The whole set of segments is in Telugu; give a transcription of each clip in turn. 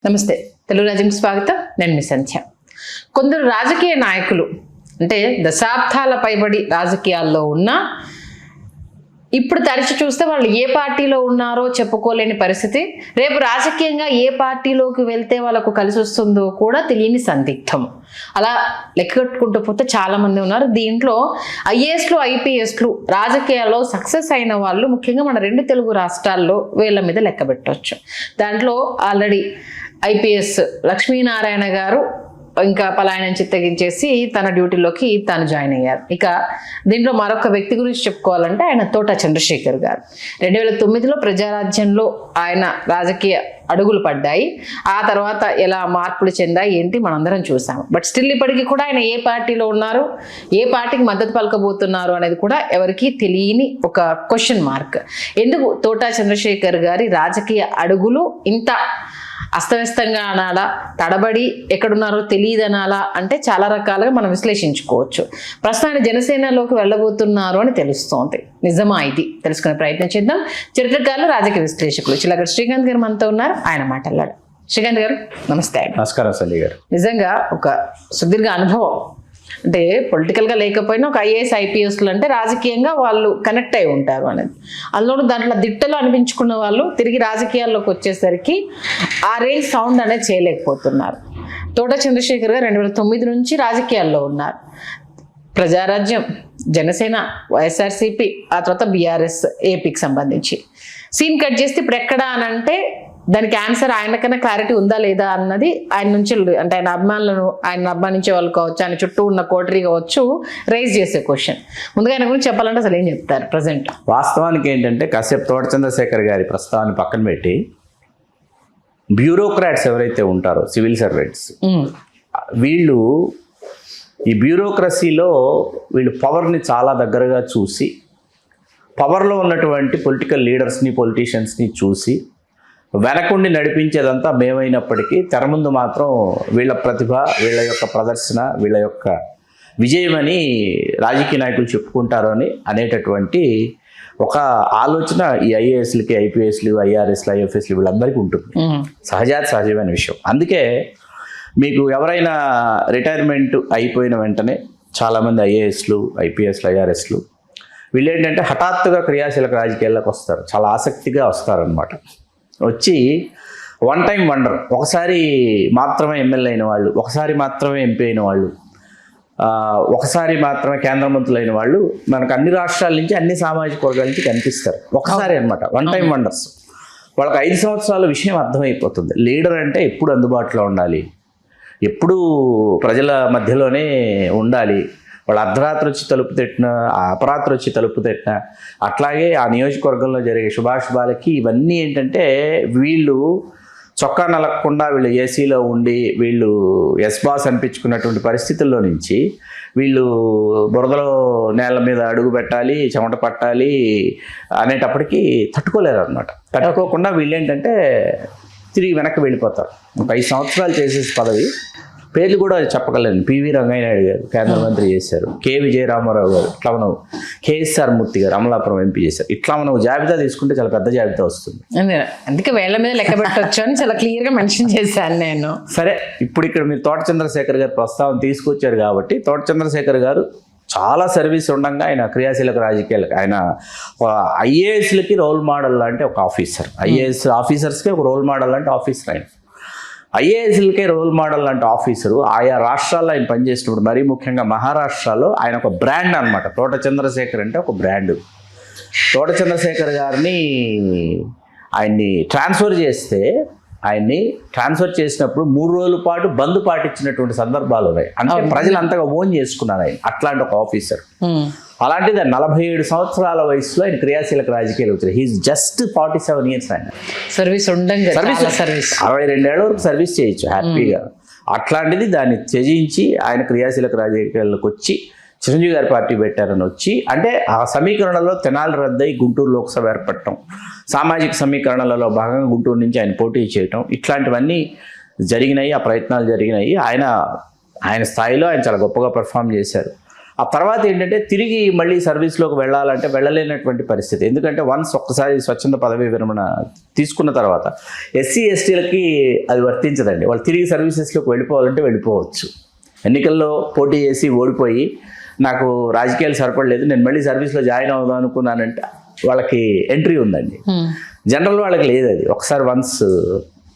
నమస్తే తెలుగు రాజ్యంకి స్వాగతం. నేను మీ సంధ్య. కొందరు రాజకీయ నాయకులు అంటే దశాబ్దాల పైబడి రాజకీయాల్లో ఉన్న ఇప్పుడు తరచి చూస్తే వాళ్ళు ఏ పార్టీలో ఉన్నారో చెప్పుకోలేని పరిస్థితి, రేపు రాజకీయంగా ఏ పార్టీలోకి వెళ్తే వాళ్ళకు కలిసి వస్తుందో కూడా తెలియని సందిగ్ధం. అలా లెక్కట్టుకుంటూ పోతే చాలా మంది ఉన్నారు. దీంట్లో ఐఏఎస్లు ఐపీఎస్లు రాజకీయాల్లో సక్సెస్ అయిన వాళ్ళు ముఖ్యంగా మన రెండు తెలుగు రాష్ట్రాల్లో వీళ్ళ మీద లెక్క పెట్టవచ్చు. దాంట్లో ఆల్రెడీ ఐపీఎస్ లక్ష్మీనారాయణ గారు ఇంకా పలాయనం చిత్తగించేసి తన డ్యూటీలోకి తాను జాయిన్ అయ్యారు. ఇక దీంట్లో మరొక వ్యక్తి గురించి చెప్పుకోవాలంటే ఆయన తోట చంద్రశేఖర్ గారు. 2009లో ప్రజారాజ్యంలో ఆయన రాజకీయ అడుగులు పడ్డాయి. ఆ తర్వాత ఎలా మార్పులు చెందాయి ఏంటి మనందరం చూసాము. బట్ స్టిల్ ఇప్పటికీ కూడా ఆయన ఏ పార్టీలో ఉన్నారు, ఏ పార్టీకి మద్దతు పలకబోతున్నారు అనేది కూడా ఎవరికి తెలియని ఒక క్వశ్చన్ మార్క్. ఎందుకు తోట చంద్రశేఖర్ గారి రాజకీయ అడుగులు ఇంత అస్తవ్యస్తంగా అనాలా, తడబడి ఎక్కడున్నారో తెలియదు అనాలా అంటే చాలా రకాలుగా మనం విశ్లేషించుకోవచ్చు. ప్రస్తుతానికి జనసేనలోకి వెళ్ళబోతున్నారు అని తెలుస్తోంది. నిజమా ఇది తెలుసుకునే ప్రయత్నం చేద్దాం. చరిత్రకారులు, రాజకీయ విశ్లేషకులు చిలకడ శ్రీకాంత్ గారు మనతో ఉన్నారు. ఆయన మాట్లాడారు. శ్రీకాంత్ గారు నమస్తే. నమస్కారం సంధ్య గారు. నిజంగా ఒక సుదీర్ఘ అనుభవం అంటే పొలిటికల్గా లేకపోయినా ఒక ఐఏఎస్ ఐపీఎస్లు అంటే రాజకీయంగా వాళ్ళు కనెక్ట్ అయి ఉంటారు అనేది. అందులో దాంట్లో దిట్టలు అనిపించుకున్న వాళ్ళు తిరిగి రాజకీయాల్లోకి వచ్చేసరికి ఆ రేంజ్ సౌండ్ అనేది చేయలేకపోతున్నారు. తోట చంద్రశేఖర్ గారు 2009 నుంచి రాజకీయాల్లో ఉన్నారు. ప్రజారాజ్యం, జనసేన, వైఎస్ఆర్సీపీ, ఆ తర్వాత బీఆర్ఎస్ ఏపీకి సంబంధించి సీన్ కట్ చేస్తే ఇప్పుడు ఎక్కడ అని అంటే దానికి ఆన్సర్ ఆయనకన్నా క్లారిటీ ఉందా లేదా అన్నది ఆయన నుంచి అంటే ఆయన అభిమానులను, ఆయన అభిమానించే వాళ్ళు కావచ్చు, ఆయన చుట్టూ ఉన్న కోటరీ కావచ్చు రైజ్ చేసే క్వశ్చన్. ముందుగా ఆయన గురించి చెప్పాలంటే అసలు ఏం చెప్తారు ప్రజెంట్? వాస్తవానికి ఏంటంటే కాసేపు తోట చంద్రశేఖర్ గారి ప్రస్తావన పక్కన పెట్టి బ్యూరోక్రాట్స్ ఎవరైతే ఉంటారో సివిల్ సర్వెంట్స్, వీళ్ళు ఈ బ్యూరోక్రసీలో వీళ్ళు పవర్ని చాలా దగ్గరగా చూసి పవర్లో ఉన్నటువంటి పొలిటికల్ లీడర్స్ని, పొలిటీషియన్స్ని చూసి వెనకుండి నడిపించేదంతా మేమైనప్పటికీ తెర ముందు మాత్రం వీళ్ళ ప్రతిభ, వీళ్ళ యొక్క ప్రదర్శన, వీళ్ళ యొక్క విజయమని రాజకీయ నాయకులు చెప్పుకుంటారు అని అనేటటువంటి ఒక ఆలోచన ఈ ఐఏఎస్లకి, ఐపీఎస్లు, ఐఆర్ఎస్లు, ఐఎఫ్ఎస్లు వీళ్ళందరికీ ఉంటుంది. సహజమైన విషయం. అందుకే మీకు ఎవరైనా రిటైర్మెంట్ అయిపోయిన వెంటనే చాలామంది ఐఏఎస్లు, ఐపీఎస్లు, ఐఆర్ఎస్లు వీళ్ళు ఏంటంటే హఠాత్తుగా క్రియాశీలక రాజకీయాల్లోకి వస్తారు. చాలా ఆసక్తిగా వస్తారనమాట. వచ్చి వన్ టైం వండర్, ఒకసారి మాత్రమే ఎమ్మెల్యే అయిన వాళ్ళు, ఒకసారి మాత్రమే ఎంపీ అయిన వాళ్ళు, ఒకసారి మాత్రమే కేంద్ర మంత్రులు అయిన వాళ్ళు మనకు అన్ని రాష్ట్రాల నుంచి, అన్ని సామాజిక వర్గాల నుంచి కనిపిస్తారు. ఒకసారి అనమాట వన్ టైం వండర్స్. వాళ్ళకి 5 సంవత్సరాల విషయం అర్థమైపోతుంది. లీడర్ అంటే ఎప్పుడు అందుబాటులో ఉండాలి, ఎప్పుడు ప్రజల మధ్యలోనే ఉండాలి. వాళ్ళు అర్ధరాత్రి వచ్చి తలుపు తట్టినా, అపరాత్రి వచ్చి తలుపు తట్టినా, అట్లాగే ఆ నియోజకవర్గంలో జరిగే శుభాశుభాలకి ఇవన్నీ ఏంటంటే వీళ్ళు చొక్కా నలగకుండా వీళ్ళు ఏసీలో ఉండి వీళ్ళు ఎస్ బాస్ అనిపించుకున్నటువంటి పరిస్థితుల్లో నుంచి వీళ్ళు బురదలో నేల మీద అడుగు పెట్టాలి, చెమట పట్టాలి అనేటప్పటికీ తట్టుకోలేరు అనమాట. తట్టుకోకుండా వీళ్ళు ఏంటంటే తిరిగి వెనక్కి వెళ్ళిపోతారు. ఒక 5 సంవత్సరాలు చేసేసి పదవి, పేర్లు కూడా చెప్పగలను. పివి రంగయ్యనాయుడు గారు కేంద్ర మంత్రి చేశారు, కె విజయరామారావు గారు, ఇట్లా మనం కేఎస్ఆర్ మూర్తి గారు అమలాపురం ఎంపీ చేశారు. ఇట్లా మనం జాబితా తీసుకుంటే చాలా పెద్ద జాబితా వస్తుంది. అందుకే వేళ్ల మీద లెక్క పెట్టవచ్చు అని చాలా క్లియర్గా మెన్షన్ చేశాను నేను. సరే, ఇప్పుడు ఇక్కడ మీరు తోట చంద్రశేఖర్ గారు ప్రస్తావన తీసుకొచ్చారు కాబట్టి తోట చంద్రశేఖర్ గారు చాలా సర్వీస్ ఉండగా ఆయన క్రియాశీలక రాజకీయాలకు, ఆయన ఐఏఎస్లకి రోల్ మోడల్ లాంటి ఒక ఆఫీసర్, ఐఏఎస్ ఆఫీసర్స్కి ఒక రోల్ మోడల్ లాంటి ఆఫీసర్ ఆయన. ఐఏఎస్లకే రోల్ మోడల్ లాంటి ఆఫీసరు ఆయా రాష్ట్రాల్లో ఆయన పనిచేసినప్పుడు, మరీ ముఖ్యంగా మహారాష్ట్రలో ఆయన ఒక బ్రాండ్ అనమాట. తోట చంద్రశేఖర్ అంటే ఒక బ్రాండ్. తోట చంద్రశేఖర్ గారిని ఆయన్ని ట్రాన్స్ఫర్ చేసినప్పుడు 3 రోజుల పాటు బంద్ పాటించినటువంటి సందర్భాలు ఉన్నాయి. అంటే ప్రజలు అంతగా ఓన్ చేసుకున్నారు ఆయన. అట్లాంటి ఒక ఆఫీసర్. అలాంటిది 47 సంవత్సరాల వయసులో ఆయన క్రియాశీలక రాజకీయాలు వచ్చారు. He's just 47 years. ఆయన సర్వీస్ 62 ఏళ్ల వరకు సర్వీస్ చేయొచ్చు హ్యాపీగా. అట్లాంటిది దాన్ని త్యజించి ఆయన క్రియాశీలక రాజకీయాల్లోకి వచ్చి చిరంజీవి గారి పార్టీ పెట్టారని వచ్చి, అంటే ఆ సమీకరణలో తెనాలి రద్దై గుంటూరు లోక్సభ ఏర్పడటం, సామాజిక సమీకరణలలో భాగంగా గుంటూరు నుంచి ఆయన పోటీ చేయటం, ఇట్లాంటివన్నీ జరిగినాయి. ఆ ప్రయత్నాలు జరిగినాయి. ఆయన స్థాయిలో ఆయన చాలా గొప్పగా పెర్ఫామ్ చేశారు. ఆ తర్వాత ఏంటంటే తిరిగి మళ్ళీ సర్వీస్లోకి వెళ్ళాలంటే వెళ్ళలేనటువంటి పరిస్థితి. ఎందుకంటే ఒక్కసారి స్వచ్ఛంద పదవీ విరమణ తీసుకున్న తర్వాత ఎస్సీ ఎస్టీలకి అది వర్తించదండి. వాళ్ళు తిరిగి సర్వీసెస్లోకి వెళ్ళిపోవాలంటే వెళ్ళిపోవచ్చు. ఎన్నికల్లో పోటీ చేసి ఓడిపోయి నాకు రాజకీయాలు సరిపడలేదు, నేను మళ్ళీ సర్వీస్లో జాయిన్ అవుదాం అనుకున్నానంటే వాళ్ళకి ఎంట్రీ ఉందండి. జనరల్ వాళ్ళకి లేదు అది. ఒకసారి once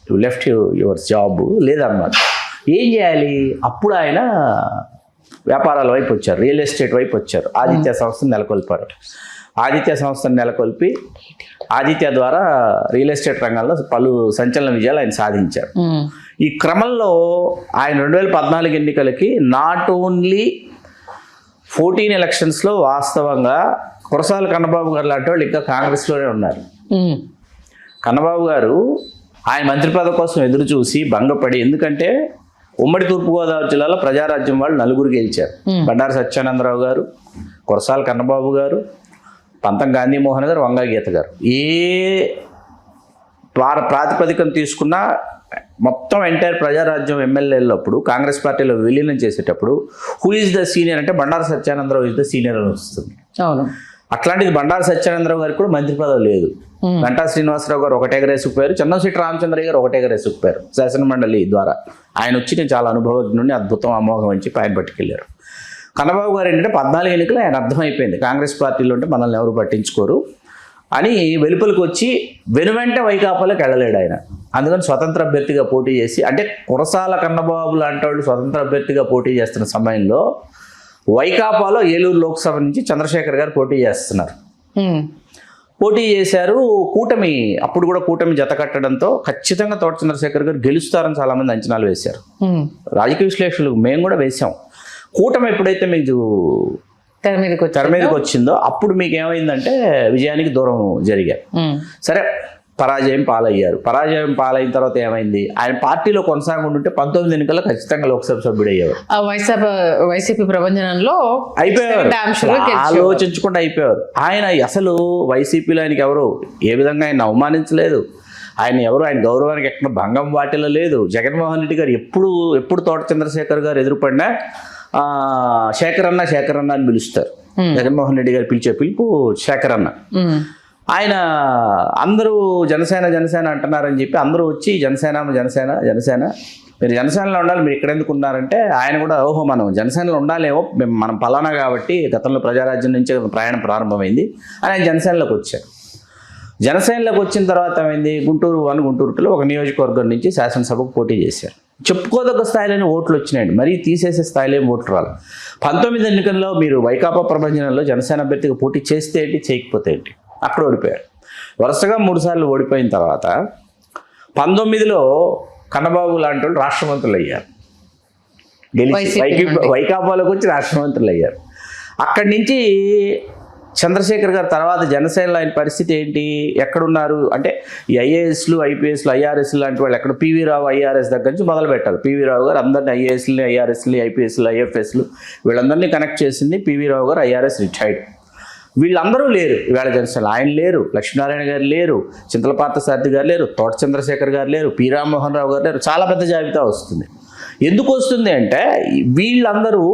you left your job లేదన్నమాట. ఏం చేయాలి? అప్పుడు ఆయన వ్యాపారాల వైపు వచ్చారు, రియల్ ఎస్టేట్ వైపు వచ్చారు. ఆదిత్య సంస్థను నెలకొల్పారు. ఆదిత్య సంస్థను నెలకొల్పి ఆదిత్య ద్వారా రియల్ ఎస్టేట్ రంగంలో పలు సంచలన విజయాలు ఆయన సాధించారు. ఈ క్రమంలో ఆయన 2014 ఎన్నికలకి నాట్ ఓన్లీ 14 ఎలక్షన్స్లో వాస్తవంగా కురసాల కన్నబాబు గారు లాంటి వాళ్ళు ఇంకా కాంగ్రెస్లోనే ఉన్నారు. కన్నబాబు గారు ఆయన మంత్రి పదవి కోసం ఎదురు చూసి భంగపడి, ఎందుకంటే ఉమ్మడి తూర్పుగోదావరి జిల్లాలో ప్రజారాజ్యం వాళ్ళు 4 గెలిచారు. బండారు సత్యానందరావు గారు, కురసాల కన్నబాబు గారు, పంతం గాంధీమోహన్ గారు, వంగా గీత గారు. ఏ ప్రాతిపదికను తీసుకున్నా మొత్తం ఎంటైర్ ప్రజారాజ్యం ఎమ్మెల్యేలు అప్పుడు కాంగ్రెస్ పార్టీలో విలీనం చేసేటప్పుడు హూ ఈజ్ ద సీనియర్ అంటే Bandaru Satyananda Rao is the senior అని వస్తుంది. అవును. అట్లాంటిది బండారు సత్యానందరావు గారికి కూడా మంత్రి పదవి లేదు. గంటా శ్రీనివాసరావు గారు ఒకటే ఎగరేసుకుపోయారు, చెన్నంశెట్టి రామచంద్రయ్య గారు ఒకటే ఎగరేసుకుపోయారు శాసనమండలి ద్వారా. ఆయన వచ్చి నేను చాలా అనుభవజ్ఞుడిని, అద్భుతం అమోఘం అని చెప్పి ఆయన పట్టుకెళ్ళారు. కన్నబాబు గారు ఏంటంటే 14 ఎన్నికలు ఆయన అర్థమైపోయింది, కాంగ్రెస్ పార్టీలో ఉంటే మనల్ని ఎవరు పట్టించుకోరు అని వెలుపలికి వచ్చి వెనువెంట వైకాపాలోకి వెళ్ళలేడు ఆయన. అందుకని స్వతంత్ర అభ్యర్థిగా పోటీ చేసి, అంటే కురసాల కన్నబాబు లాంటి వాళ్ళు స్వతంత్ర అభ్యర్థిగా పోటీ చేస్తున్న సమయంలో వైకాపాలో ఏలూరు లోక్సభ నుంచి చంద్రశేఖర్ గారు పోటీ చేస్తున్నారు. పోటీ చేశారు. కూటమి అప్పుడు కూడా కూటమి జత కట్టడంతో ఖచ్చితంగా తోట చంద్రశేఖర్ గారు గెలుస్తారని చాలామంది అంచనాలు వేశారు. రాజకీయ విశ్లేషకులు మేము కూడా వేశాం. కూటమి ఎప్పుడైతే మీకు తెర మీదకి వచ్చిందో అప్పుడు మీకు ఏమైందంటే విజయానికి దూరం జరిగారు. సరే, పరాజయం పాలైన తర్వాత ఏమైంది? ఆయన పార్టీలో కొనసాగుంటుంటే 19 ఎన్నికల్లో ఖచ్చితంగా లోక్సభ సభ్యుడు అయ్యేవారు. వైసీపీ ప్రభంజనంలో అయిపోయారు, ఆలోచించకుండా అయిపోయారు. ఆయన అసలు వైసీపీలో ఆయనకి ఎవరు ఏ విధంగా ఆయన అవమానించలేదు, ఆయన గౌరవానికి ఎక్కడ భంగం వాటిలో లేదు. జగన్మోహన్ రెడ్డి గారు ఎప్పుడు తోట చంద్రశేఖర్ గారు ఎదురుపడినా శేఖర్ అన్న అని పిలుస్తారు. జగన్మోహన్ రెడ్డి గారు పిలిచే పిలుపు శేఖర్ అన్న. ఆయన అందరూ జనసేన అంటున్నారని చెప్పి అందరూ వచ్చి జనసేన మీరు జనసేనలో ఉండాలి, మీరు ఇక్కడ ఎందుకు ఉన్నారంటే ఆయన కూడా ఓహో మనం జనసేనలో ఉండాలేమో, మనం పలానా కాబట్టి గతంలో ప్రజారాజ్యం నుంచే ప్రయాణం ప్రారంభమైంది అని ఆయన జనసేనలోకి వచ్చారు. జనసేనలోకి వచ్చిన తర్వాత ఏమైంది? గుంటూరు 2లో ఒక నియోజకవర్గం నుంచి శాసనసభకు పోటీ చేశారు. చెప్పుకోదగ్గ స్థాయిలోనే ఓట్లు వచ్చినాయండి, మరీ తీసేసే స్థాయిలో ఓట్లు రాలి. 19 ఎన్నికల్లో మీరు వైకాపా ప్రభంజనంలో జనసేన అభ్యర్థిగా పోటీ చేస్తే ఏంటి, చేయకపోతే ఏంటి, అక్కడ ఓడిపోయారు. వరుసగా 3 సార్లు ఓడిపోయిన తర్వాత 19లో కన్నబాబు లాంటి వాళ్ళు రాష్ట్ర మంత్రులు అయ్యారు. గెలిచి వైకాపాలోకి వచ్చి రాష్ట్ర మంత్రులు అయ్యారు. అక్కడి నుంచి చంద్రశేఖర్ గారు తర్వాత జనసేనలో ఆయన పరిస్థితి ఏంటి, ఎక్కడున్నారు అంటే ఈ ఐఏఎస్లు ఐపీఎస్లు ఐఆర్ఎస్లు లాంటి వాళ్ళు ఎక్కడ, పివి రావు ఐఆర్ఎస్ దగ్గర నుంచి మొదలు పెట్టారు. పివి రావు గారు అందరినీ ఐఏఎస్ని ఐఆర్ఎస్ని ఐపీఎస్లు ఐఎఫ్ఎస్లు వీళ్ళందరినీ కనెక్ట్ చేసింది పివి రావు గారు. IRS retired. వీళ్ళందరూ లేరు ఇవాళ జనసేనలో. ఆయన లేరు, లక్ష్మీనారాయణ గారు లేరు, చింతలపార్త సారథి గారు లేరు, తోట చంద్రశేఖర్ గారు లేరు, పి రామ్మోహన్ రావు గారు లేరు. చాలా పెద్ద జాబితా వస్తుంది. ఎందుకు వస్తుంది అంటే వీళ్ళందరూ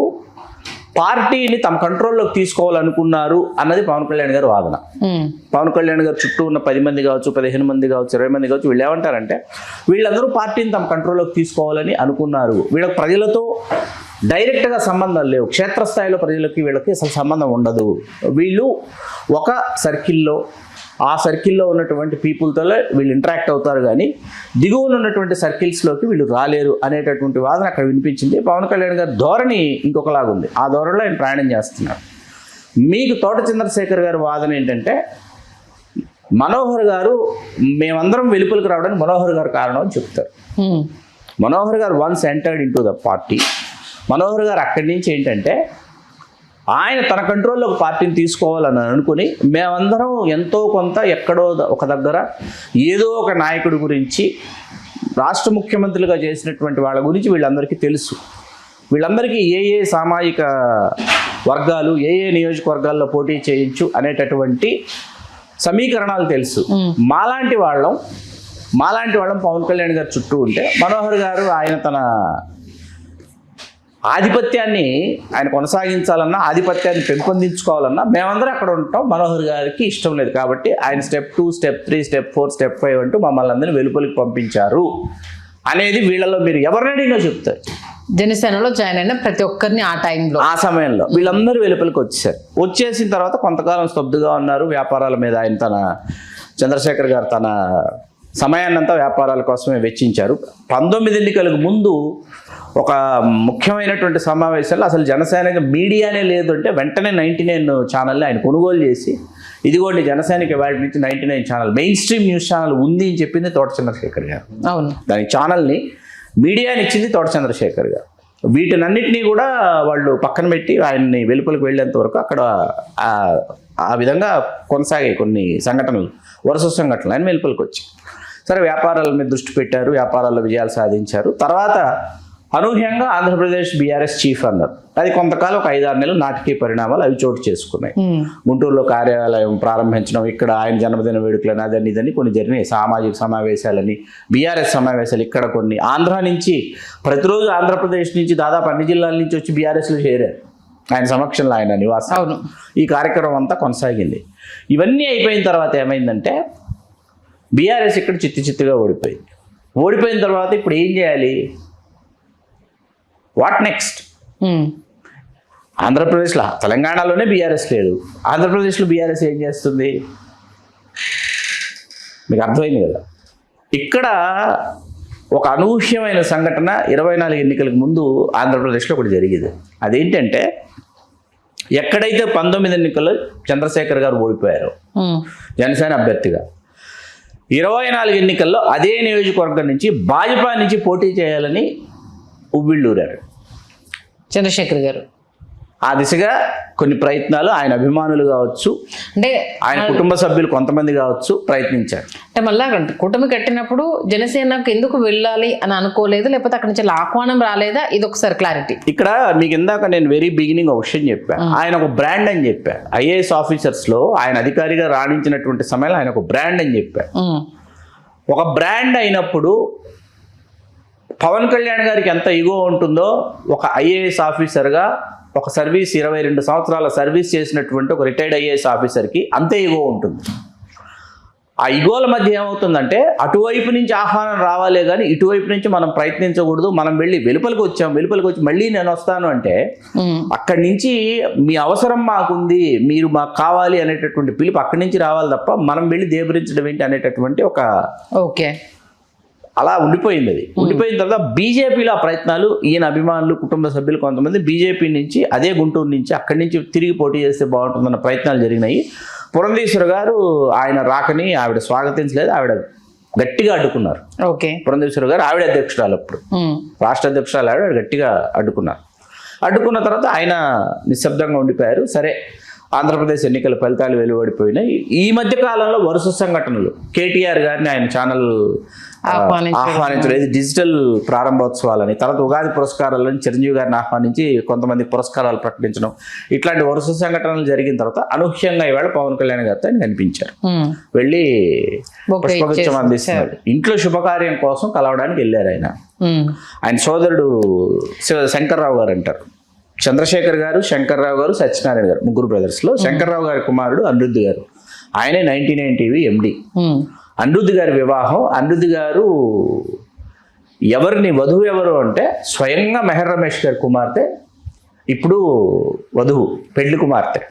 పార్టీని తమ కంట్రోల్లోకి తీసుకోవాలనుకున్నారు అన్నది పవన్ కళ్యాణ్ గారు వాదన. పవన్ కళ్యాణ్ గారు చుట్టూ ఉన్న 10 మంది కావచ్చు, 15 మంది కావచ్చు, 20 మంది కావచ్చు, వీళ్ళు ఏమంటారంటే వీళ్ళందరూ పార్టీని తమ కంట్రోల్లోకి తీసుకోవాలని అనుకున్నారు. వీళ్ళకి ప్రజలతో డైరెక్ట్గా సంబంధాలు లేవు, క్షేత్రస్థాయిలో ప్రజలకి వీళ్ళకి అసలు సంబంధం ఉండదు. వీళ్ళు ఒక సర్కిల్లో, ఆ సర్కిల్లో ఉన్నటువంటి పీపుల్తో వీళ్ళు ఇంటరాక్ట్ అవుతారు, కానీ దిగువన ఉన్నటువంటి సర్కిల్స్లోకి వీళ్ళు రాలేరు అనేటటువంటి వాదన అక్కడ వినిపించింది. పవన్ కళ్యాణ్ గారి ధోరణి ఇంకొకలాగా ఉంది. ఆ ధోరణిలో ఆయన ప్రయాణం చేస్తున్నారు. మీకు తోట చంద్రశేఖర్ గారి వాదన ఏంటంటే మనోహర్ గారు, మేమందరం వెలుపలికి రావడానికి మనోహర్ గారు కారణం అని చెప్తారు. మనోహర్ గారు once entered in to the party. Manohar గారు అక్కడి నుంచి ఏంటంటే ఆయన తన కంట్రోల్లో ఒక పార్టీని తీసుకోవాలని అనుకుని మేమందరం ఎంతో కొంత ఎక్కడో ఒక దగ్గర ఏదో ఒక నాయకుడి గురించి, రాష్ట్ర ముఖ్యమంత్రులుగా చేసినటువంటి వాళ్ళ గురించి వీళ్ళందరికీ తెలుసు. వీళ్ళందరికీ ఏ సామాజిక వర్గాలు ఏ నియోజకవర్గాల్లో పోటీ చేయొచ్చు అనేటటువంటి సమీకరణాలు తెలుసు. మాలాంటి వాళ్ళం పవన్ కళ్యాణ్ గారు చుట్టూ ఉంటే మనోహర్ గారు ఆయన తన ఆధిపత్యాన్ని ఆయన కొనసాగించాలన్నా, ఆధిపత్యాన్ని పెంపొందించుకోవాలన్నా మేమందరం అక్కడ ఉంటాం, మనోహర్ గారికి ఇష్టం లేదు కాబట్టి ఆయన స్టెప్ 2, స్టెప్ 3, స్టెప్ 4, స్టెప్ 5 అంటూ మమ్మల్ని అందరినీ వెలుపలికి పంపించారు అనేది వీళ్ళలో మీరు ఎవరిని అడిగినా చెప్తారు. జనసేనలో జాయిన్ అయిన ప్రతి ఒక్కరిని ఆ టైంలో, ఆ సమయంలో వీళ్ళందరూ వెలుపలికి వచ్చేసారు. వచ్చేసిన తర్వాత కొంతకాలం స్తబ్దుగా ఉన్నారు. వ్యాపారాల మీద ఆయన చంద్రశేఖర్ గారు తన సమయాన్నంతా వ్యాపారాల కోసమే వెచ్చించారు. 19 ఎన్నికలకు ముందు ఒక ముఖ్యమైనటువంటి సమావేశాల్లో అసలు జనసేనకి మీడియానే లేదు అంటే వెంటనే 99 ఛానల్ని ఆయన కొనుగోలు చేసి, ఇదిగోండి జనసేనకి వాటి నుంచి 99 channel, main stream news channel ఉంది అని చెప్పింది తోట చంద్రశేఖర్ గారు. అవును, దాని ఛానల్ని మీడియాని ఇచ్చింది తోట చంద్రశేఖర్ గారు. వీటినన్నిటినీ కూడా వాళ్ళు పక్కన పెట్టి ఆయన్ని వెలుపలికి వెళ్ళేంత వరకు అక్కడ ఆ విధంగా కొనసాగాయి కొన్ని సంఘటనలు, వరుస సంఘటనలు. ఆయన వెలుపలికి వచ్చి సరే వ్యాపారాల మీద దృష్టి పెట్టారు, వ్యాపారాల్లో విజయాలు సాధించారు. తర్వాత అనూహ్యంగా ఆంధ్రప్రదేశ్ బీఆర్ఎస్ చీఫ్ అన్నారు. అది కొంతకాలం ఒక 5-6 నెలలు నాటకీయ పరిణామాలు అవి చోటు చేసుకున్నాయి. గుంటూరులో కార్యాలయం ప్రారంభించడం, ఇక్కడ ఆయన జన్మదిన వేడుకలని, అదని ఇదని కొన్ని జరిగినాయి. సామాజిక సమావేశాలని, బీఆర్ఎస్ సమావేశాలు ఇక్కడ కొన్ని. ఆంధ్ర నుంచి ప్రతిరోజు ఆంధ్రప్రదేశ్ నుంచి దాదాపు అన్ని జిల్లాల నుంచి వచ్చి బీఆర్ఎస్లో చేరారు ఆయన సమక్షంలో, ఆయన నివాసం. ఈ కార్యక్రమం అంతా కొనసాగింది. ఇవన్నీ అయిపోయిన తర్వాత ఏమైందంటే బీఆర్ఎస్ ఇక్కడ చిత్తుగా ఓడిపోయింది. ఓడిపోయిన తర్వాత ఇప్పుడు ఏం చేయాలి, వాట్ నెక్స్ట్? ఆంధ్రప్రదేశ్లో, తెలంగాణలోనే బీఆర్ఎస్ లేదు, ఆంధ్రప్రదేశ్లో బీఆర్ఎస్ ఏం చేస్తుంది? మీకు అర్థమైంది కదా. ఇక్కడ ఒక అనూహ్యమైన సంఘటన 24 ఎన్నికలకు ముందు ఆంధ్రప్రదేశ్లో ఒకటి జరిగింది. అదేంటంటే ఎక్కడైతే 19 ఎన్నికల్లో చంద్రశేఖర్ గారు ఓడిపోయారు జనసేన అభ్యర్థిగా, 24 ఎన్నికల్లో అదే నియోజకవర్గం నుంచి భాజపా నుంచి పోటీ చేయాలని ఉవ్విళ్ళూరారు చంద్రశేఖర్ గారు. ఆ దిశగా కొన్ని ప్రయత్నాలు ఆయన అభిమానులు కావచ్చు, అంటే ఆయన కుటుంబ సభ్యులు కొంతమంది కావచ్చు ప్రయత్నించారు. అంటే మళ్ళా కూటమి కట్టినప్పుడు జనసేనకు ఎందుకు వెళ్ళాలి అని అనుకోలేదు, లేకపోతే అక్కడి నుంచి ఆహ్వానం రాలేదా? ఇది ఒకసారి క్లారిటీ. ఇక్కడ మీకు ఇందాక నేను వెరీ బిగినింగ్ ఒక విషయం చెప్పాను, ఆయన ఒక బ్రాండ్ అని చెప్పాను. ఐఏఎస్ ఆఫీసర్స్లో ఆయన అధికారిగా రాణించినటువంటి సమయంలో ఆయన ఒక బ్రాండ్ అని చెప్పాను. ఒక బ్రాండ్ అయినప్పుడు పవన్ కళ్యాణ్ గారికి ఎంత ఇగో ఉంటుందో, ఒక ఐఏఎస్ ఆఫీసర్గా ఒక సర్వీస్ 22 సంవత్సరాల సర్వీస్ చేసినటువంటి ఒక రిటైర్డ్ ఐఏఎస్ ఆఫీసర్కి అంతే ఇగో ఉంటుంది. ఆ ఇగోల మధ్య ఏమవుతుందంటే అటువైపు నుంచి ఆహ్వానం రావాలే కానీ ఇటువైపు నుంచి మనం ప్రయత్నించకూడదు. మనం వెళ్ళి వెలుపలికి వచ్చి మళ్ళీ నేను వస్తాను అంటే అక్కడి నుంచి మీ అవసరం మాకుంది, మీరు మాకు కావాలి అనేటటువంటి పిలుపు అక్కడి నుంచి రావాలి తప్ప మనం వెళ్ళి దేబరించడం ఏంటి అనేటటువంటి ఒక అలా ఉండిపోయింది. అది ఉండిపోయిన తర్వాత బీజేపీలో ఆ ప్రయత్నాలు, ఈయన అభిమానులు కుటుంబ సభ్యులు కొంతమంది బీజేపీ నుంచి అదే గుంటూరు నుంచి అక్కడి నుంచి తిరిగి పోటీ చేస్తే బాగుంటుందన్న ప్రయత్నాలు జరిగినాయి. పురంధేశ్వరి గారు ఆయన రాకని ఆవిడ స్వాగతించలేదు, ఆవిడ గట్టిగా అడ్డుకున్నారు. పురంధేశ్వరి గారు ఆవిడ అధ్యక్షురాలు, అప్పుడు రాష్ట్ర అధ్యక్షురాలు ఆవిడ గట్టిగా అడ్డుకున్నారు. అడ్డుకున్న తర్వాత ఆయన నిశ్శబ్దంగా ఉండిపోయారు. సరే, ఆంధ్రప్రదేశ్ ఎన్నికల ఫలితాలు వెలువడిపోయినాయి. ఈ మధ్య కాలంలో వరుస సంఘటనలు, కేటీఆర్ గారిని ఆయన ఛానల్ ఆహ్వానించలేదు, డిజిటల్ ప్రారంభోత్సవాలని, తర్వాత ఉగాది పురస్కారాలని చిరంజీవి గారిని ఆహ్వానించి కొంతమంది పురస్కారాలు ప్రకటించడం, ఇట్లాంటి వరుస సంఘటనలు జరిగిన తర్వాత అనూహ్యంగా ఈవేళ పవన్ కళ్యాణ్ గారితో ఆయన కనిపించారు. వెళ్ళి పుష్పగుచ్చం అందిస్తున్నారు. ఇంట్లో శుభకార్యం కోసం కలవడానికి వెళ్ళారు ఆయన. ఆయన సోదరుడు శంకర్రావు గారు అంటారు. చంద్రశేఖర్ గారు, శంకర్రావు గారు, సత్యనారాయణ గారు, ముగ్గురు బ్రదర్స్లో శంకర్రావు గారి కుమారుడు అనిరుద్ధ్ గారు. ఆయనే 99 టీవీ ఎండి. అనిరుద్ధ్ గారి వివాహం, అనిరుద్ధ్ గారు వధువు ఎవరు అంటే స్వయంగా మెహర్ రమేష్ గారి కుమార్తె, ఇప్పుడు వధువు, పెళ్లి కుమార్తె.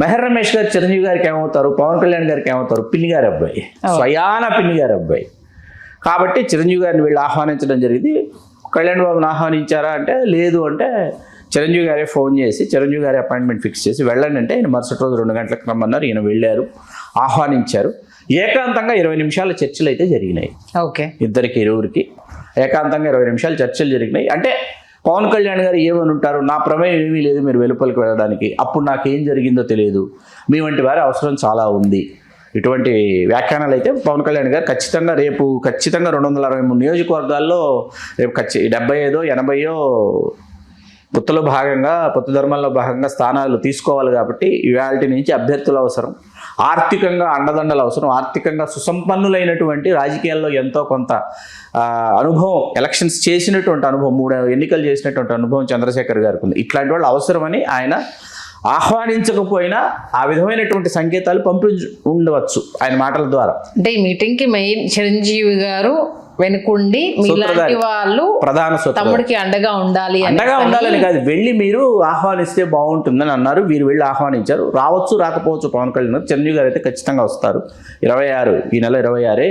మెహర్ రమేష్ గారు చిరంజీవి గారికి ఏమవుతారు, పవన్ కళ్యాణ్ గారికి ఏమవుతారు, పిన్ని గారి అబ్బాయి, స్వయాన పిన్ని గారి అబ్బాయి. కాబట్టి చిరంజీవి గారిని వీళ్ళు ఆహ్వానించడం జరిగింది. కళ్యాణ్ బాబుని ఆహ్వానించారా అంటే లేదు అంటే చిరంజీవి గారే ఫోన్ చేసి చిరంజీవి గారి అపాయింట్మెంట్ ఫిక్స్ చేసి వెళ్ళండి అంటే ఆయన మరుసటి రోజు 2 గంటలకు రమ్మన్నారు. ఈయన వెళ్ళారు, ఆహ్వానించారు. ఏకాంతంగా 20 నిమిషాల చర్చలు అయితే జరిగినాయి. ఇరువురికి ఏకాంతంగా 20 నిమిషాలు చర్చలు జరిగినాయి. అంటే పవన్ కళ్యాణ్ గారు ఏమని ఉంటారు, నా ప్రమేయం ఏమీ లేదు మీరు వెలుపలికి వెళ్ళడానికి, అప్పుడు నాకేం జరిగిందో తెలియదు, మీ వంటి వారి అవసరం చాలా ఉంది, ఇటువంటి వ్యాఖ్యానాలు అయితే పవన్ కళ్యాణ్ గారు ఖచ్చితంగా 263 నియోజకవర్గాల్లో రేపు 75, 80 పొత్తులో భాగంగా, పొత్తు ధర్మంలో భాగంగా స్థానాలు తీసుకోవాలి. కాబట్టి ఇవాళ నుంచి అభ్యర్థుల అవసరం, ఆర్థికంగా అండదండలు అవసరం, ఆర్థికంగా సుసంపన్నులైనటువంటి రాజకీయాల్లో ఎంతో కొంత అనుభవం, ఎలక్షన్స్ చేసినటువంటి అనుభవం, 3 ఎన్నికలు చేసినటువంటి అనుభవం చంద్రశేఖర్ గారికి ఉంది. ఇట్లాంటి వాళ్ళు అవసరమని ఆయన ఆహ్వానించకపోయినా ఆ విధమైనటువంటి సంకేతాలు ఉండవచ్చు ఆయన మాటల ద్వారా. అంటే ఈ మీటింగ్ కి మెయిన్ చిరంజీవి గారు వెనుకుండి మీలాంటి వాళ్ళు ప్రధాన తమ్ముడికి అండగా ఉండాలి ఉండాలని కాదు, వెళ్ళి మీరు ఆహ్వానిస్తే బాగుంటుందని అన్నారు. వీరు వెళ్ళి ఆహ్వానించారు. రావచ్చు రాకపోవచ్చు పవన్ కళ్యాణ్, చిరంజీవి గారు అయితే ఖచ్చితంగా వస్తారు. 26 ఈ నెల 26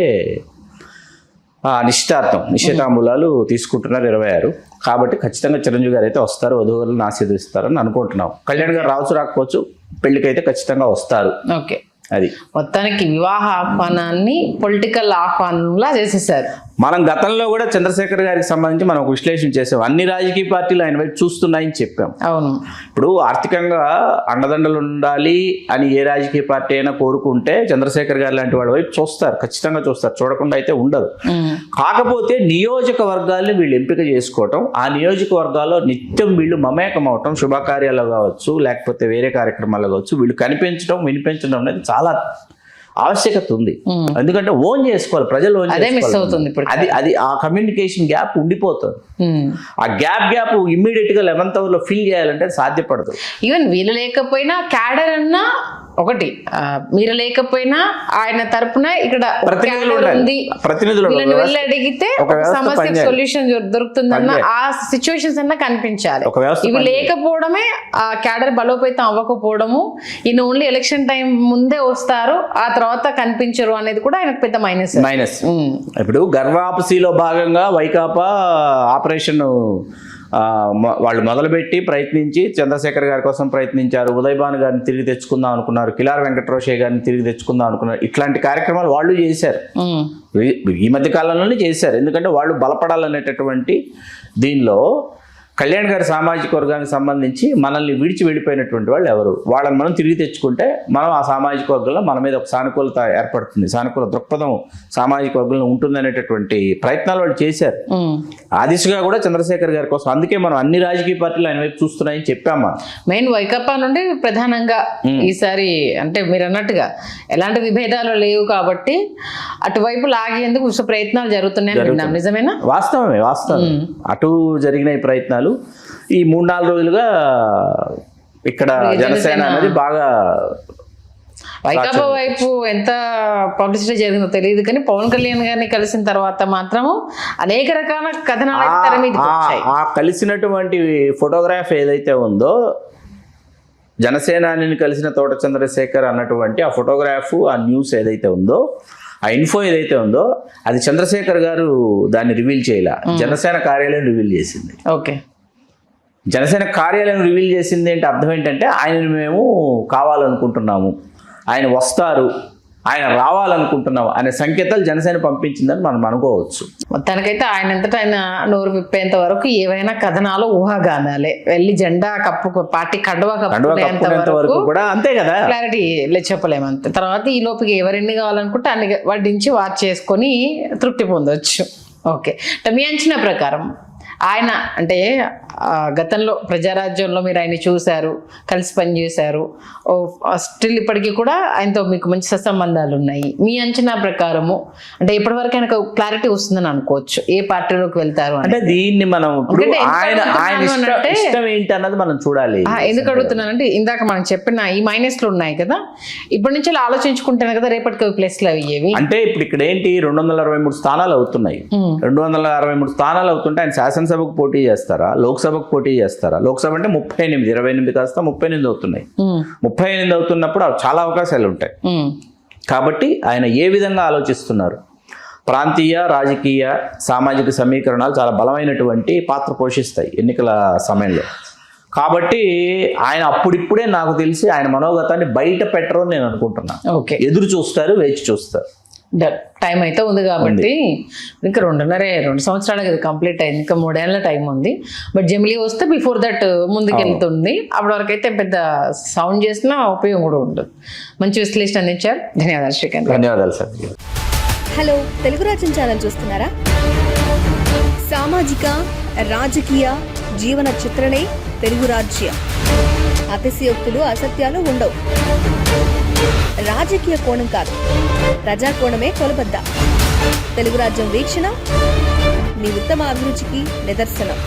నిశ్చితాంబూలాలు తీసుకుంటున్నారు 26. కాబట్టి ఖచ్చితంగా చిరంజీవి గారు అయితే వస్తారు, వధువులను ఆశీర్వదిస్తారని అనుకుంటున్నాం. కళ్యాణ్ గారు రావచ్చు రాకపోవచ్చు, పెళ్లికైతే ఖచ్చితంగా వస్తారు. ఓకే, అది మొత్తానికి వివాహ ఆహ్వానాన్ని పొలిటికల్ ఆహ్వానంలా చేసేసారు. మనం గతంలో కూడా చంద్రశేఖర్ గారికి సంబంధించి మనం ఒక విశ్లేషణ చేసాం. అన్ని రాజకీయ పార్టీలు ఆయన వైపు చూస్తున్నాయని చెప్పాం. అవును, ఇప్పుడు ఆర్థికంగా అండదండలు ఉండాలి అని ఏ రాజకీయ పార్టీ అయినా కోరుకుంటే చంద్రశేఖర్ గారు లాంటి వాళ్ళ వైపు చూస్తారు, ఖచ్చితంగా చూస్తారు, చూడకుండా అయితే ఉండదు. కాకపోతే నియోజకవర్గాల్ని వీళ్ళు ఎంపిక చేసుకోవటం, ఆ నియోజకవర్గాల్లో నిత్యం వీళ్ళు మమేకం అవటం, శుభకార్యాలు కావచ్చు లేకపోతే వేరే కార్యక్రమాలు కావచ్చు, వీళ్ళు కనిపించడం వినిపించడం అనేది చాలా ఆవశ్యకత ఉంది. ఎందుకంటే ఓన్ చేసుకోవాలి, ప్రజలు ఓన్ చేసుకోవాలి. అది ఆ కమ్యూనికేషన్ గ్యాప్ ఉండిపోతుంది. ఆ గ్యాప్ ఇమ్మీడియట్ గా 11th hour లో ఫిల్ చేయాలంటే సాధ్యపడదు. ఈవెన్ వీళ్ళు లేకపోయినా క్యాడర్ అన్నా ఒకటి, మీరు లేకపోయినా ఆయన తరపున ఇక్కడ ప్రతినిధులు వెళ్ళి అడిగితే సమస్య సొల్యూషన్ దొరుకుతుందన్న ఆ సిచ్యువేషన్స్ అన్నా కనిపించాలి. ఇవి లేకపోవడమే ఆ క్యాడర్ బలోపేతం అవ్వకపోవడము, ఈయన ఓన్లీ ఎలక్షన్ టైం ముందే వస్తారు, ఆ తర్వాత కనిపించరు అనేది కూడా ఆయనకు పెద్ద మైనస్. ఇప్పుడు గర్వాపసిలో భాగంగా వైకాపా ఆపరేషన్ వాళ్ళు మొదలుపెట్టి ప్రయత్నించి చంద్రశేఖర్ గారి కోసం ప్రయత్నించారు, ఉదయభాను గారిని తిరిగి తెచ్చుకుందాం అనుకున్నారు, కిలార్ వెంకటరోషయ్య గారిని తిరిగి తెచ్చుకుందాం అనుకున్నారు. ఇట్లాంటి కార్యక్రమాలు వాళ్ళు చేశారు, ఈ మధ్య కాలంలోనే చేశారు. ఎందుకంటే వాళ్ళు బలపడాలనేటటువంటి దీనిలో కళ్యాణ్ గారి సామాజిక వర్గానికి సంబంధించి మనల్ని విడిచి వెళ్ళిపోయినటువంటి వాళ్ళు ఎవరు, వాళ్ళని మనం తిరిగి తెచ్చుకుంటే మనం ఆ సామాజిక వర్గంలో మన మీద ఒక సానుకూలత ఏర్పడుతుంది, సానుకూల దృక్పథం సామాజిక వర్గంలో ఉంటుంది అనేటటువంటి ప్రయత్నాలు వాళ్ళు చేశారు. ఆ దిశగా కూడా చంద్రశేఖర్ గారి కోసం అందుకే మనం అన్ని రాజకీయ పార్టీలు ఆయన వైపు చూస్తున్నాయని చెప్పామా. మెయిన్ వైకాపా నుండి ప్రధానంగా ఈసారి అంటే మీరు అన్నట్టుగా ఎలాంటి విభేదాలు లేవు కాబట్టి అటువైపు లాగేందుకు ప్రయత్నాలు జరుగుతున్నాయి. నిజమేనా? వాస్తవమే, వాస్తవం. అటు జరిగిన ఈ ప్రయత్నాలు ఈ 3-4 రోజులుగా ఇక్కడ జనసేన అనేది బాగా వైకాపా వైపు ఎంత పబ్లిసిటీ జరిగిందో తెలియదు కానీ పవన్ కళ్యాణ్ గారిని కలిసిన తర్వాత మాత్రము అనేక రకాల కథనాలు ఆ కలిసినటువంటి ఫోటోగ్రాఫ్ ఏదైతే ఉందో, జనసేనాని కలిసిన తోట చంద్రశేఖర్ అన్నటువంటి ఆ ఫోటోగ్రాఫ్, ఆ న్యూస్ ఏదైతే ఉందో, ఆ ఇన్ఫో ఏదైతే ఉందో, అది చంద్రశేఖర్ గారు దాన్ని రివీల్ చేయలే, జనసేన కార్యాలయం రివీల్ చేసింది. ఓకే, జనసేన కార్యాలయం రివీల్ చేసింది అంటే అర్థం ఏంటంటే ఆయనను మేము కావాలనుకుంటున్నాము, ఆయన వస్తారు, ఆయన రావాలనుకుంటున్నాం అనే సంకేతాలు జనసేన పంపించిందని మనం అనుకోవచ్చు. మొత్తానికైతే ఆయన అంతటా ఆయన నోరు విప్పేంత వరకు ఏవైనా కథనాలు ఊహాగానాలే, వెళ్ళి జెండా కప్పు పార్టీ కండువా కప్పుకునేంత వరకు కూడా అంతే కదా, క్లారిటీ చెప్పలేము అంతే. తర్వాత ఈ లోపుకి ఎవరెన్ని కావాలనుకుంటే అన్ని వడ్డించి వాచ్ చేసుకొని తృప్తి పొందవచ్చు. ఓకే, మీ అంచనా ప్రకారం ఆయన అంటే గతంలో ప్రజారాజ్యంలో మీరు ఆయన చూశారు, కలిసి పనిచేశారు, స్టిల్ ఇప్పటికీ కూడా ఆయనతో మీకు మంచి సత్సంబంధాలు ఉన్నాయి. మీ అంచనా ప్రకారము అంటే ఇప్పటివరకు ఆయనకు క్లారిటీ వస్తుందని అనుకోవచ్చు ఏ పార్టీలోకి వెళ్తారు అంటే దీన్ని మనం ఏంటన్నది మనం చూడాలి. ఎందుకు అడుగుతున్నానంటే ఇందాక మనం చెప్పిన ఈ మైనస్లు ఉన్నాయి కదా, ఇప్పటి నుంచి ఆలోచించుకుంటేనే కదా రేపటికి ప్లేస్లు అయ్యేవి. అంటే ఇప్పుడు ఇక్కడ ఏంటి 263 స్థానాలు అవుతున్నాయి. 263 స్థానాలు అవుతుంటే ఆయన శాసనసభకు పోటీ చేస్తారా, లోక్సభకు పోటీ చేస్తారా? లోక్సభ అంటే 38, 28 కాస్త 38 అవుతున్నాయి. 38 అవుతున్నప్పుడు చాలా అవకాశాలు ఉంటాయి. కాబట్టి ఆయన ఏ విధంగా ఆలోచిస్తున్నారు? ప్రాంతీయ రాజకీయ సామాజిక సమీకరణాలు చాలా బలమైనటువంటి పాత్ర పోషిస్తాయి ఎన్నికల సమయంలో. కాబట్టి ఆయన అప్పుడిప్పుడే నాకు తెలిసి ఆయన మనోగతాన్ని బయట పెట్టరు నేను అనుకుంటున్నాను. ఎదురు చూస్తారు, వేచి చూస్తారు. టైం అయితే ఉంది కాబట్టి ఇంకా 2 సంవత్సరాలు కదా కంప్లీట్ అయింది, ఇంకా 3 ఏళ్ళ టైం ఉంది. బట్ జమిలీ వస్తే బిఫోర్ దట్ ముందుకెళ్తుంది. అప్పటి వరకు అయితే పెద్ద సౌండ్ చేసినా ఉపయోగం కూడా ఉండదు. మంచి విశ్లేషణ అందించారు, ధన్యవాదాలు శ్రీకాంత్. ధన్యవాదాలు సార్. హలో, తెలుగు రాజ్యం ఛానల్ చూస్తున్నారా? సామాజిక రాజకీయ జీవన చిత్రణే తెలుగు రాజ్యం. అతిశయోక్తులు అసత్యాలు ఉండవు. రాజకీయ కోణం కాదు, ప్రజా కోణమే కొలబద్ద. తెలుగు రాజ్యం వీక్షణ మీ ఉత్తమ అభిరుచికి నిదర్శనం.